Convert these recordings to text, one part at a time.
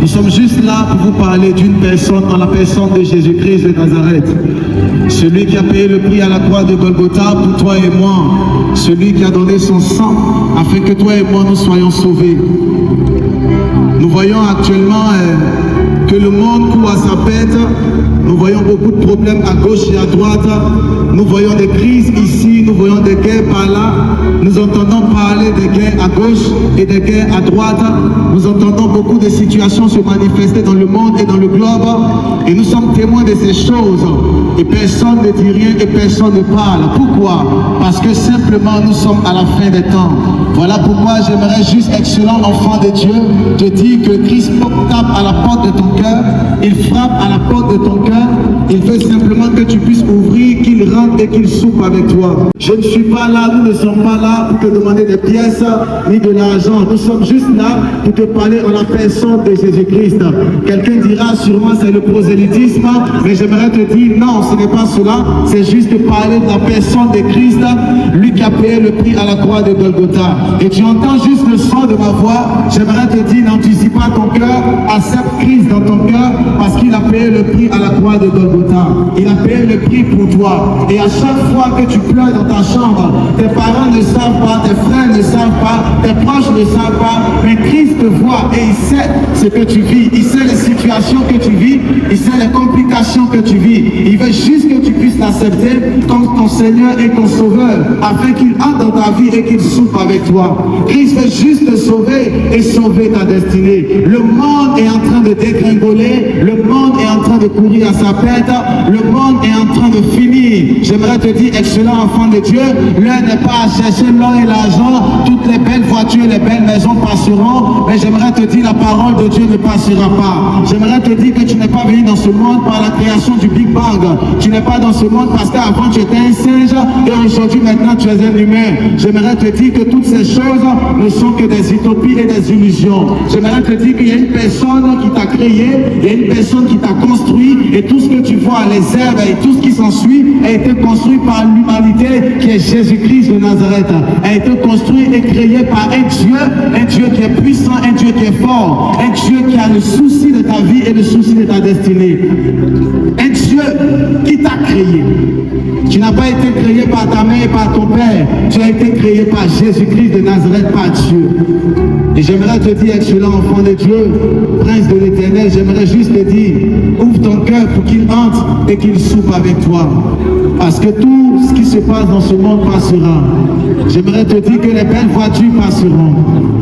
Nous sommes juste là pour vous parler d'une personne, en la personne de Jésus-Christ de Nazareth. Celui qui a payé le prix à la croix de Golgotha pour toi et moi. Celui qui a donné son sang afin que toi et moi nous soyons sauvés. Nous voyons actuellement que le monde court à sa pète. Nous voyons beaucoup de problèmes à gauche et à droite. Nous voyons des crises ici, nous voyons des guerres par là. Nous entendons parler des guerres à gauche et des guerres à droite. Nous entendons beaucoup de situations se manifester dans le monde et dans le globe. Et nous sommes témoins de ces choses. Et personne ne dit rien et personne ne parle. Pourquoi? Parce que simplement nous sommes à la fin des temps. Voilà pourquoi j'aimerais juste, excellent enfant de Dieu, te dire que Christ tape à la porte de ton cœur. Il frappe à la porte de ton cœur. Il veut simplement que tu puisses ouvrir, qu'il rentre et qu'il soupe avec toi. Je ne suis pas là, nous ne sommes pas là pour te demander des pièces ni de l'argent. Nous sommes juste là pour te parler en la personne de Jésus-Christ. Quelqu'un dira sûrement c'est le prosélytisme, mais j'aimerais te dire non, ce n'est pas cela. C'est juste parler de la personne de Christ, lui qui a payé le prix à la croix de Golgotha. Et tu entends juste le son de ma voix. J'aimerais te dire, n'anticipe pas ton cœur, accepte Christ dans ton cœur parce qu'il a payé le prix à la croix de Golgotha. Il a payé le prix pour toi. Et à chaque fois que tu pleures dans ta chambre, tes parents ne savent pas, tes frères ne savent pas, tes proches ne savent pas, mais Christ te voit et il sait ce que tu vis. Il sait les situations que tu vis, il sait les complications que tu vis. Il veut juste que tu puisses l'accepter comme ton Seigneur et ton Sauveur, afin qu'il entre dans ta vie et qu'il soupe avec toi. Christ veut juste te sauver et sauver ta destinée. Le monde est en train de dégringoler, le monde est en train de courir à sa pète, le monde est en train de finir. J'aimerais te dire, excellent enfant de Dieu, l'heure n'est pas à chercher l'or et l'argent, toutes les belles voitures, les belles maisons passeront, mais j'aimerais te dire, la parole de Dieu ne passera pas. J'aimerais te dire que tu n'es pas venu dans ce monde par la création du Big Bang. Tu n'es pas dans ce monde parce qu'avant tu étais un singe et aujourd'hui maintenant tu es un humain. J'aimerais te dire que toutes ces choses ne sont que des utopies et des illusions. J'aimerais te dire qu'il y a une personne qui t'a créé, il y a une personne qui t'a construit et tout ce que tu vois, les herbes et tout ce qui s'ensuit a été construit par l'humanité qui est Jésus-Christ de Nazareth. A été construit et créé par un Dieu qui est puissant, un Dieu qui est fort, un Dieu qui a le souci de ta vie et le souci de ta destinée. Un Dieu qui t'a créé. Tu n'as pas été créé par ta mère et par ton père. Tu as été créé par Jésus-Christ de Nazareth, par Dieu. Et j'aimerais te dire, excellent enfant de Dieu, prince de l'éternel, j'aimerais juste te dire, ouvre ton cœur pour qu'il entre et qu'il soupe avec toi. Parce que tout ce qui se passe dans ce monde passera. J'aimerais te dire que les belles voitures passeront.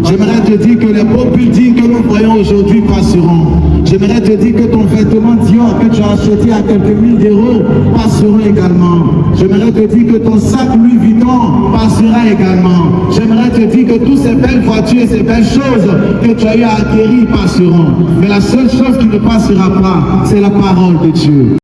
J'aimerais te dire que les beaux buildings que nous voyons aujourd'hui passeront. J'aimerais te dire que ton vêtement Dior que tu as acheté à quelques mille d'euros passeront également. J'aimerais te dire que ton sac Louis Vuitton passera également. J'aimerais te dire que toutes ces belles voitures et ces belles choses que tu as eu à acquérir passeront. Mais la seule chose qui ne passera pas, c'est la parole de Dieu.